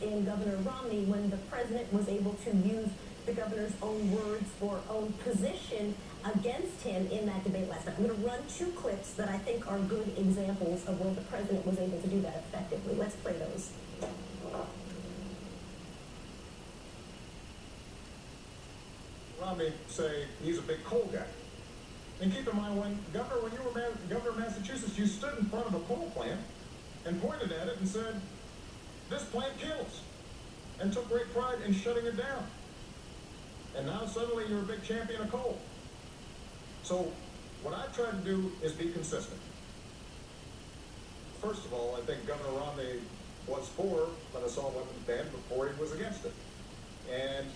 in Governor Romney when the president was able to use the governor's own words or own position against him in that debate last night. I'm going to run two clips that I think are good examples of where the president was able to do that effectively. Let's play those. Romney say he's a big coal guy. And keep in mind, when you were governor of Massachusetts, you stood in front of a coal plant and pointed at it and said, "This plant kills," and took great pride in shutting it down. And now suddenly you're a big champion of coal. So what I've tried to do is be consistent. First of all, I think Governor Romney was for an assault weapons ban before he was against it. And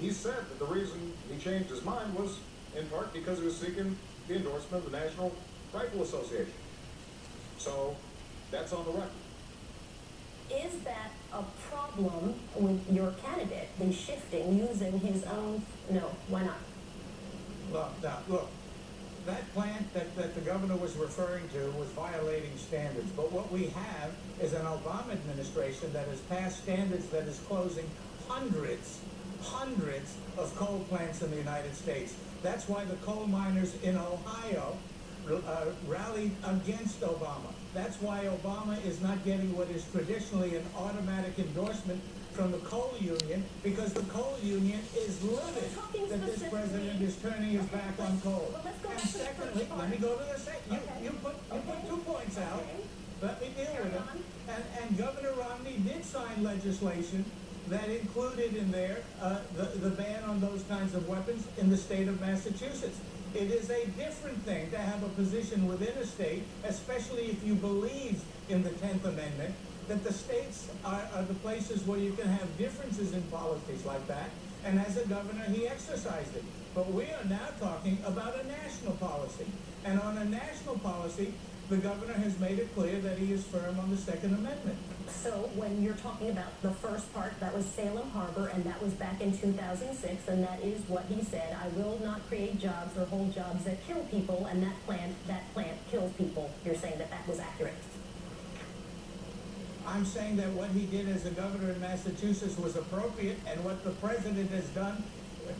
he said that the reason he changed his mind was in part because he was seeking the endorsement of the National Rifle Association. So that's on the record. Is that a problem with your candidate, the shifting, using his own? No, why not? Look, that plant that the governor was referring to was violating standards. But what we have is an Obama administration that has passed standards that is closing hundreds of coal plants in the United States. That's why the coal miners in Ohio rallied against Obama. That's why Obama is not getting what is traditionally an automatic endorsement from the coal union, because the coal union is livid that this president is turning his back on coal. And secondly, let me go to the second. You put 2 points out. Let me deal with it. And Governor Romney did sign legislation that included in there the ban on those kinds of weapons in the state of Massachusetts. It is a different thing to have a position within a state, especially if you believe in the 10th Amendment, that the states are the places where you can have differences in policies like that. And as a governor, he exercised it. But we are now talking about a national policy. And on a national policy, the governor has made it clear that he is firm on the Second Amendment. So when you're talking about the first part, that was Salem Harbor, and that was back in 2006, and that is what he said: "I will not create jobs or hold jobs that kill people," and that plant kills people. You're saying that was accurate? I'm saying that what he did as a governor in Massachusetts was appropriate, and what the president has done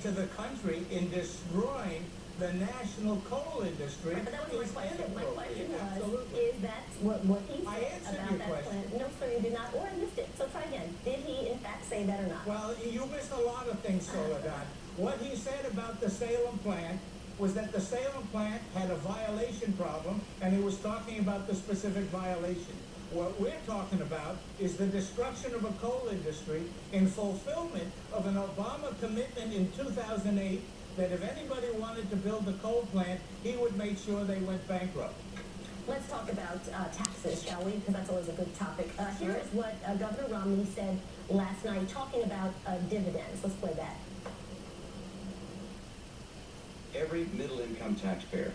to the country in destroying the national coal industry. But that was my question. My question was, Absolutely. is that what he said about your that question. plant? No, sir, you did not, or I missed it. So try again. Did he, in fact, say that or not? Well, you missed a lot of things, Soledad. What he said about the Salem plant was that the Salem plant had a violation problem, and he was talking about the specific violation. What we're talking about is the destruction of a coal industry in fulfillment of an Obama commitment in 2008 that if anybody wanted to build a coal plant, he would make sure they went bankrupt. Let's talk about taxes, shall we? Because that's always a good topic. Here is what Governor Romney said last night, talking about dividends. Let's play that. Every middle-income taxpayer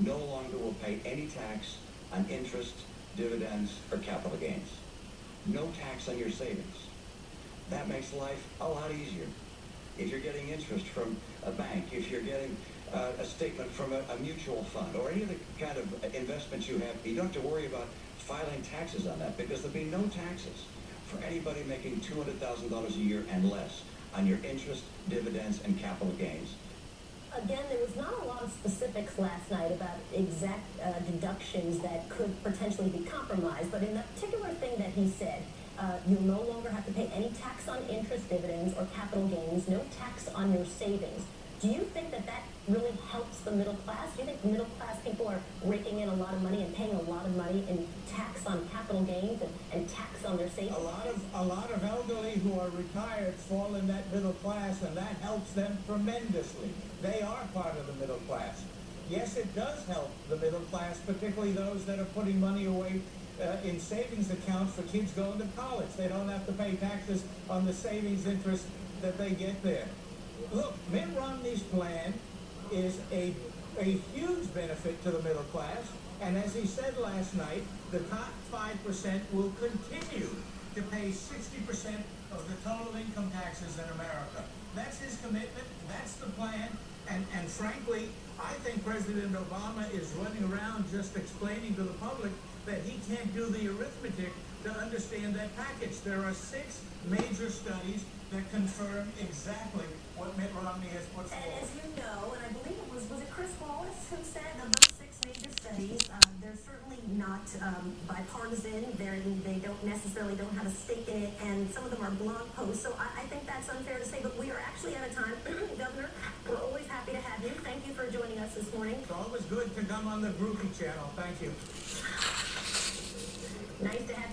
no longer will pay any tax on interest, dividends, or capital gains. No tax on your savings. That makes life a lot easier. If you're getting interest from a bank, if you're getting a statement from a mutual fund, or any of the kind of investments you have, you don't have to worry about filing taxes on that, because there'll be no taxes for anybody making $200,000 a year and less on your interest, dividends, and capital gains. Again, there was not a lot of specifics last night about exact deductions that could potentially be compromised, but in that particular thing that he said, you'll no longer have to pay any tax on interest, dividends, or capital gains, no tax on your savings. Do you think that really helps the middle class? Do you think middle class people are raking in a lot of money and paying a lot of money in tax on capital gains and tax on their savings? A lot of elderly who are retired fall in that middle class, and that helps them tremendously. They are part of the middle class. Yes, it does help the middle class, particularly those that are putting money away in savings accounts for kids going to college. They don't have to pay taxes on the savings interest that they get there. Look, Mitt Romney's plan is a huge benefit to the middle class, and as he said last night, the top 5% will continue to pay 60% of the total income taxes in America. That's his commitment, that's the plan, and frankly, I think President Obama is running around just explaining to the public that he can't do the arithmetic to understand that package. There are 6 major studies that confirm exactly what Mitt Romney has put And forward. as you know, and I believe it was it Chris Wallace who said of those 6 major studies, they're certainly not bipartisan. They don't have a stake in it, and some of them are blog posts. So I think that's unfair to say, but we are actually out of time. Governor, we're always happy to have you. Thank you for joining us this morning. It's always good to come on the Groupie channel. Thank you. Nice to have you.